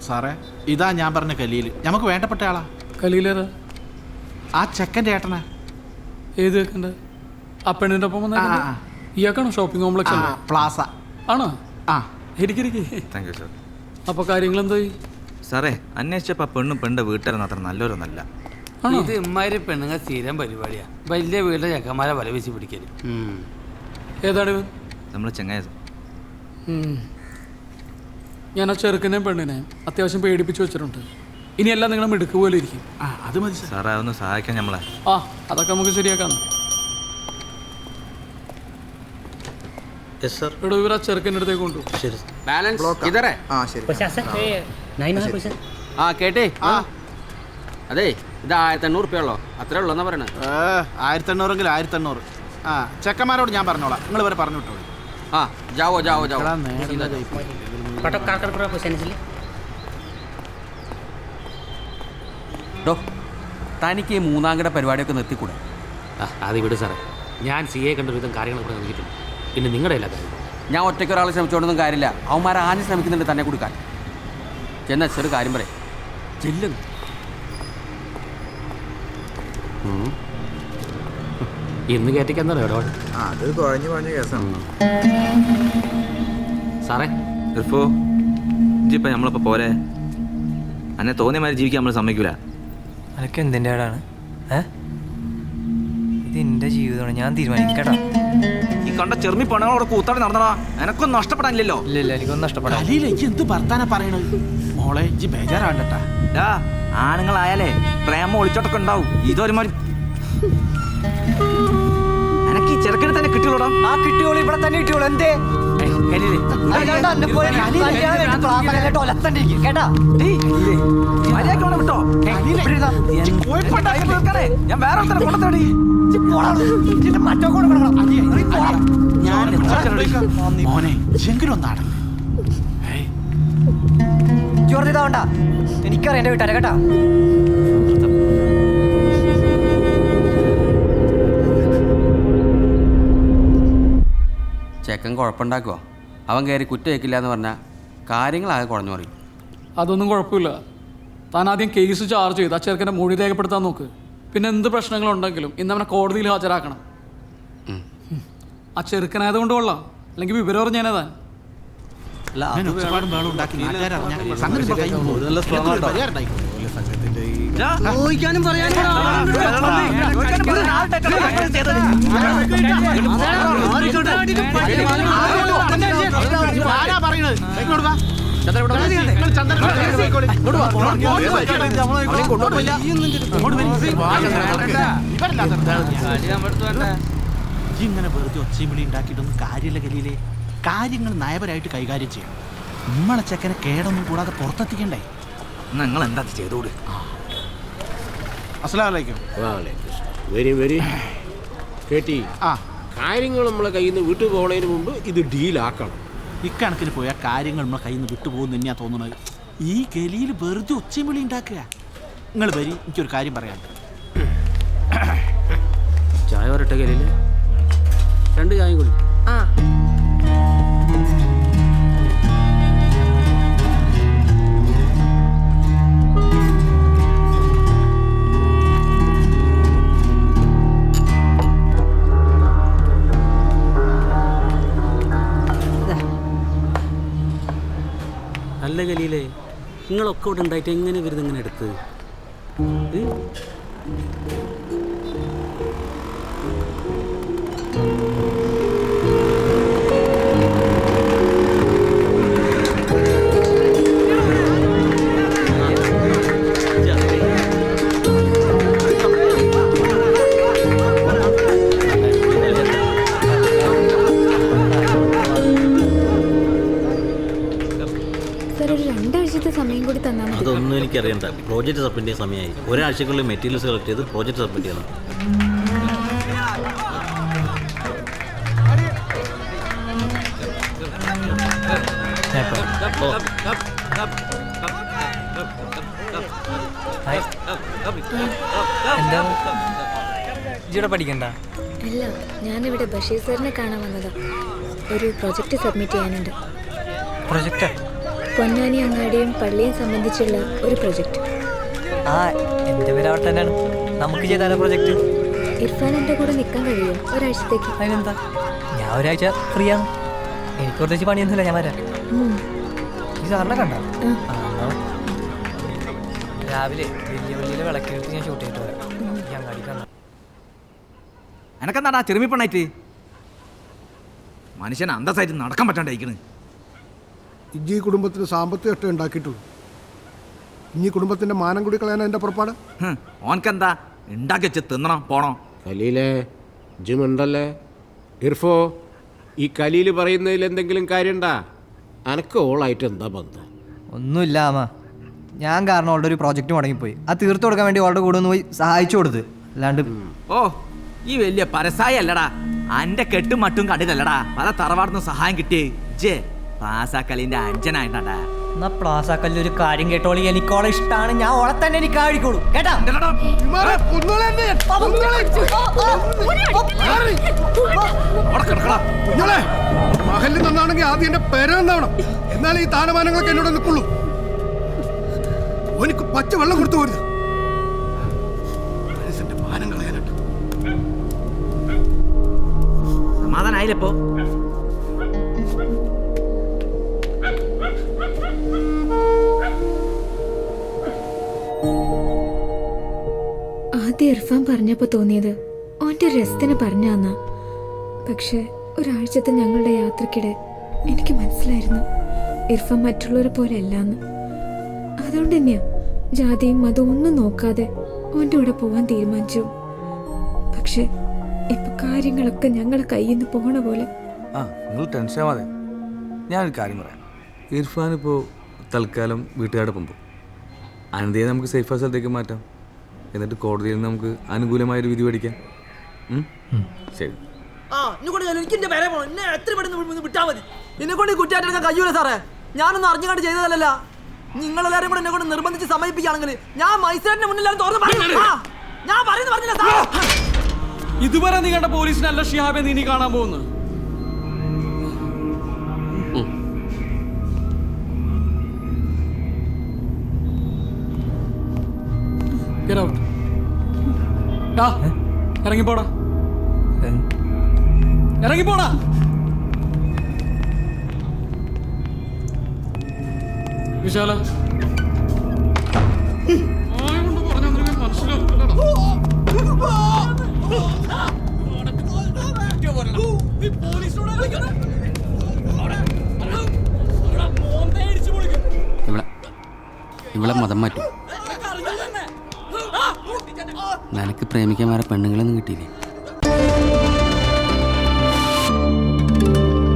സാറേ ഇതാ ഞാൻ പറഞ്ഞ കലീൽ. നമുക്ക് വേണ്ടപ്പെട്ട ആളാ. കലീലേതാ? ആ ചെക്കൻ്റെ ഏട്ടനാ. ഏത് ചെക്കൻ്റെ? ആ പെണ്ണിൻ്റെ ഒപ്പം വന്ന ഇയാൾക്കാണോ ഷോപ്പിംഗ് കോംപ്ലക്സ് പ്ലാസ ആണോ? ആ ഇരിക്കിരിക്കെ. Thank you sir. അപ്പോൾ കാര്യങ്ങൾ എന്തായി സാറേ അന്വേഷിച്ചപ്പോൾ പെണ്ണും പെണ്ണിൻ്റെ വീട്ടുകാരൊന്നും അത്ര നല്ലവരൊന്നല്ല. ഇത് ഇമ്മാതിരി പെണ്ണുങ്ങൾ സ്ഥിരം പരിപാടിയാ. വലിയ വീട്ടിലെ ചെക്കന്മാരെ വല വീശി പിടിക്കല്. ഏതാണ് ഇവൻ? നമ്മൾ ചെങ്ങായ. ഞാൻ ആ ചെറുക്കനെയും പെണ്ണിനെയും അത്യാവശ്യം പേടിപ്പിച്ച് വെച്ചിട്ടുണ്ട്. ഇനിയെല്ലാം നിങ്ങളെ മിടുക്ക് പോലെ ഇരിക്കും. അത് മതി സാറേ അതൊന്ന് സഹായിക്കാൻ നമ്മളെ. ആ അതൊക്കെ നമുക്ക് ശരിയാക്കാം. ഇവിടെ ഇവർ ആ ചെറുക്കൻ്റെ അടുത്തേക്ക് കൊണ്ടു. കേട്ടേ അതെ ഇത് 1500 ഉള്ളോ? അത്രേ ഉള്ളൂ എന്നാ പറയണേ. 1800 1800. ആ ചെക്കന്മാരോട് ഞാൻ പറഞ്ഞോളാം, നിങ്ങൾ വരെ പറഞ്ഞു വിട്ടോളൂ. ആ ജാവോ ജാവോ ജാവോ. തനിക്ക് ഈ മൂന്നാംകിട പരിപാടിയൊക്കെ നിർത്തിക്കൂടെ? അത് വിട് സാറേ, ഞാൻ CA കണ്ട വിധം കാര്യങ്ങളൊക്കെ നോക്കിയിട്ടുണ്ട്. പിന്നെ നിങ്ങളുടെ എല്ലാ കാര്യം ഞാൻ ഒറ്റയ്ക്ക് ഒരാൾ ശ്രമിച്ചുകൊണ്ടൊന്നും കാര്യമില്ല. അവന്മാർ ആഞ്ഞ് ശ്രമിക്കുന്നുണ്ട് തന്നെ കൊടുക്കാൻ. ചെന്ന ചെറു കാര്യം പറയും ചെല്ലുന്നു. ഇന്ന് കയറ്റിക്കെന്താ ഇടപാട്? അത് കുഴഞ്ഞു കുഴഞ്ഞ കേസാണ് സാറേ. ഇർഫോ ഇപ്പം നമ്മളിപ്പോൾ പോരെ, അന്നെ തോന്നിയ മാതിരി ജീവിക്കാൻ നമ്മൾ സമ്മതിക്കൂല. അതൊക്കെ എന്തിൻ്റെ ആടാണ്? ഇത് എൻ്റെ ജീവിതമാണ്, ഞാൻ തീരുമാനിക്കട്ടാ. ഈ കണ്ട ചെറുമി പണങ്ങളോടെ കൂത്താടി നടന്നടാ, എനക്കൊന്നും നഷ്ടപ്പെടാനില്ലല്ലോ. ഇല്ല എനിക്കൊന്നും നഷ്ടപ്പെടാം. എന്ത് വർത്താനാ പറയണത് മോളെ? ഇജ്ജ് ബേജാറാണ്ടട്ടാ. ആണുങ്ങളായാലേ പ്രേമം ഒളിച്ചോട്ടൊക്കെ ഉണ്ടാവും. ഇതൊരുമാതിരി എനക്ക് ഈ ചെറുക്കനെ തന്നെ കിട്ടിയോളൂ. ആ കിട്ടിയോളൂ, ഇവിടെ തന്നെ കിട്ടിയോളൂ. എന്തേ ഞാൻ വേറെ കൊണ്ടത്തേടി മോനെ ചെങ്കിലൊന്നാണ്. ചോർത്തിതാവണ്ട, എനിക്കറിയാം എൻ്റെ വീട്ടുകാരെ കേട്ടാ. ചെക്കൻ കുഴപ്പമുണ്ടാക്കുമോ? അവൻ കയറി കുറ്റം വയ്ക്കില്ല എന്ന് പറഞ്ഞാൽ കാര്യങ്ങളാകെ കുഴഞ്ഞു പറയും. അതൊന്നും കുഴപ്പമില്ല. താൻ ആദ്യം കേസ് ചാർജ് ചെയ്ത് ആ ചെറുക്കൻ്റെ മൊഴി രേഖപ്പെടുത്താൻ നോക്ക്. പിന്നെ എന്ത് പ്രശ്നങ്ങളുണ്ടെങ്കിലും ഇന്ന് അവനെ കോടതിയിൽ ഹാജരാക്കണം. ആ ചെറുക്കനായതുകൊണ്ട് കൊള്ളാം, അല്ലെങ്കിൽ വിവരം അറിഞ്ഞേനെ താൻ. ചോദിക്കാനും പറയാനും ഇങ്ങനെ വെറുതെ ഒച്ചയും വിളി ഉണ്ടാക്കിയിട്ടൊന്നും കാര്യമില്ല കലിയിലെ. കാര്യങ്ങൾ നയപരമായിട്ട് കൈകാര്യം ചെയ്യണം. നമ്മളെ ചെക്കനെ കേടൊന്നും കൂടാതെ പുറത്തെത്തിക്കണ്ടേ? നിങ്ങൾ എന്താ ചെയ്തോട്. അസ്സലാമലൈക്കും. വെരി കേട്ടി. ആ കാര്യങ്ങൾ നമ്മളെ കയ്യിൽ നിന്ന് വിട്ടു പോകുന്നതിന് മുമ്പ് ഇത് ഡീലാക്കണം. ഇക്കണക്കിന് പോയാൽ കാര്യങ്ങൾ നമ്മളെ കയ്യിൽ നിന്ന് വിട്ടുപോകുന്നു തന്നെയാണ് തോന്നുന്നത്. ഈ ഗലിയിൽ വെറുതെ ഒച്ചയും വിളി ഉണ്ടാക്കുക. നിങ്ങൾ വരി, എനിക്കൊരു കാര്യം പറയാം. ചായ വരട്ടെ കയ്യിൽ 2 ചായ കൂടി. നല്ല കലിയിലേ, നിങ്ങളൊക്കെ ഇവിടെ ഉണ്ടായിട്ട് എങ്ങനെ വരുന്നത് ഇങ്ങനെ എടുത്ത്? അതൊന്നും എനിക്കറിയണ്ട. പ്രോജക്റ്റ് സബ്മിറ്റ് ചെയ്യാൻ സമയമായി. ഒരാഴ്ചക്കുള്ളിൽ മെറ്റീരിയൽസ് കളക്ട് ചെയ്ത് പ്രോജക്റ്റ് സബ്മിറ്റ് ചെയ്യണം. എന്താ ഇവിടെ പഠിക്കണ്ട? അല്ല, ഞാനിവിടെ ബഷീർ സാറിനെ കാണാൻ വന്നതാ. ഒരു പ്രൊജക്റ്റ് സബ്മിറ്റ് ചെയ്യാനുണ്ട്. പ്രൊജക്റ്റാ? പൊന്നാനി അങ്ങാടിയും പള്ളിയും സംബന്ധിച്ചുള്ള ഒരു പ്രൊജക്റ്റ്. ആ എൻ്റെ പേര് അവിടെ തന്നെയാണ്. നമുക്ക് ചെയ്താലോ പ്രൊജക്റ്റ്? ഇർഫാൻ എൻ്റെ കൂടെ നിൽക്കാൻ കഴിയുമോ ഒരാഴ്ചത്തേക്ക്? അതിനെന്താ, ഞാൻ ഒരാഴ്ച ഫ്രീ ആണ്. എനിക്ക് പ്രത്യേകിച്ച് പണിയൊന്നുമില്ല, ഞാൻ വരാം. ഈ സാറിനെ കണ്ട രാവിലെ വലിയ വലിയ വിളക്കെടുത്ത് ഞാൻ ഷൂട്ട് ചെയ്തിട്ട് വരാം. ഈ അങ്ങാടിക്ക് വന്നാ എനക്കെന്താടാ ചെറുമിപ്പണ്ണായിട്ട് മനുഷ്യൻ അന്തസ്സായിട്ട് നടക്കാൻ പറ്റാണ്ടായിക്കണ്. ഇജ്ജി ഈ കുടുംബത്തിന് സാമ്പത്തിക ഇഷ്ടം ഉണ്ടാക്കിയിട്ടുള്ളൂ. ഇനി കുടുംബത്തിന്റെ മാനം കൂടി കളയാൻ എൻ്റെ പുറപ്പാട്. ഓൻക്കെന്താ ഉണ്ടാക്കി വെച്ച് തിന്നണം പോണോ? കലീലേ ജിമുണ്ടല്ലേ? ഇർഫോ, ഈ കലീൽ പറയുന്നതിൽ എന്തെങ്കിലും കാര്യണ്ടാ? അനക്ക് ഓളായിട്ട് എന്താ ബന്ധം? ഒന്നുമില്ല അമ്മ, ഞാൻ കാരണം അവളുടെ ഒരു പ്രോജക്റ്റ് മുടങ്ങിപ്പോയി. അത് തീർത്തു കൊടുക്കാൻ വേണ്ടി അവളുടെ കൂടെ ഒന്ന് പോയി സഹായിച്ചു കൊടുത്ത്. അല്ലാണ്ട് ഓ ഈ വലിയ പരസായി അല്ലടാ, അന്റെ കെട്ടും മട്ടും കണ്ടില്ലല്ലടാ പല തറവാടുന്ന് സഹായം കിട്ടിയേ. ജേ പാസാക്കലിന്റെ അഞ്ചനായിട്ടാ. എന്നാ പ്ലാസാക്കല്ല് ഒരു കാര്യം കേട്ടോളി, എനിക്കോളെ ഇഷ്ടമാണ്. ഞാൻ ഓളെ തന്നെ എനിക്ക് ആഴിക്കോളൂ കേട്ടാ. മഹല് നന്നാണെങ്കിൽ ആദ്യം എന്റെ പേര് നന്നാവണം. എന്നാലേ ഈ താനമാനങ്ങളൊക്കെ എന്നോട് നിൽക്കുള്ളൂ. എനിക്ക് പച്ച വെള്ളം കൊടുത്തു പോരുത്. മനസ്സിന്റെ മാനം കളയാനായിട്ട്. സമാധാനായില്ലപ്പോ? ആദ്യം ഇർഫാൻ പറഞ്ഞപ്പോ തോന്നിയത് ഓൻ്റെ രസത്തിന് പറഞ്ഞാന്നാ. പക്ഷെ ഒരാഴ്ചത്തെ ഞങ്ങളുടെ യാത്രക്കിടെ എനിക്ക് മനസ്സിലായിരുന്നു ഇർഫാൻ മറ്റുള്ളവരെ പോലെ അല്ലാന്ന്. അതുകൊണ്ട് തന്നെയാ ജാതിയും മതവും ഒന്നും നോക്കാതെ ഓൻ്റെ കൂടെ പോവാൻ തീരുമാനിച്ചു. പക്ഷെ ഇപ്പൊ കാര്യങ്ങളൊക്കെ ഞങ്ങളുടെ കയ്യിൽ നിന്ന് പോണ പോലെ. ആ നിങ്ങൾ ടെൻഷൻ ആവാതെ, ഞാനൊരു കാര്യം പറയാം. ഇർഫാൻ ഇപ്പോൾ തൽക്കാലം വീട്ടുകാരോടൊപ്പം പോകും. അനന്തയെ നമുക്ക് സേഫ് സ്ഥലത്തേക്ക് മാറ്റാം. എന്നിട്ട് കോടതിയിൽ നിന്ന് നമുക്ക് അനുകൂലമായൊരു വിധി മേടിക്കാം. ശരി. എന്നെ കൊണ്ട് കുറ്റാറ്റെടുക്കാൻ കഴിയൂല സാറേ. ഞാനൊന്നും അറിഞ്ഞുകൊണ്ട് ചെയ്തതല്ല. നിങ്ങളെല്ലാരും കൂടെ എന്നെ കൊണ്ട് നിർബന്ധിച്ച് സമയിപ്പിക്കുകയാണെങ്കിൽ ഞാൻ മൈസൂരിന്റെ മുന്നിൽ ഞാൻ പറയുന്നു പറഞ്ഞില്ല സാർ. ഇതുവരെ നീ കണ്ട പോലീസിനല്ല ഷിഹാബെ നീ കാണാൻ പോകുന്നു. ഇറങ്ങിപ്പോടാ, ഇറങ്ങിപ്പോടാ. വിശാല ഇവിടെ മതം മാറ്റും. നിനക്ക് പ്രേമിക്കാൻ വേറെ പെണ്ണുങ്ങളൊന്നും കിട്ടിയില്ലേ?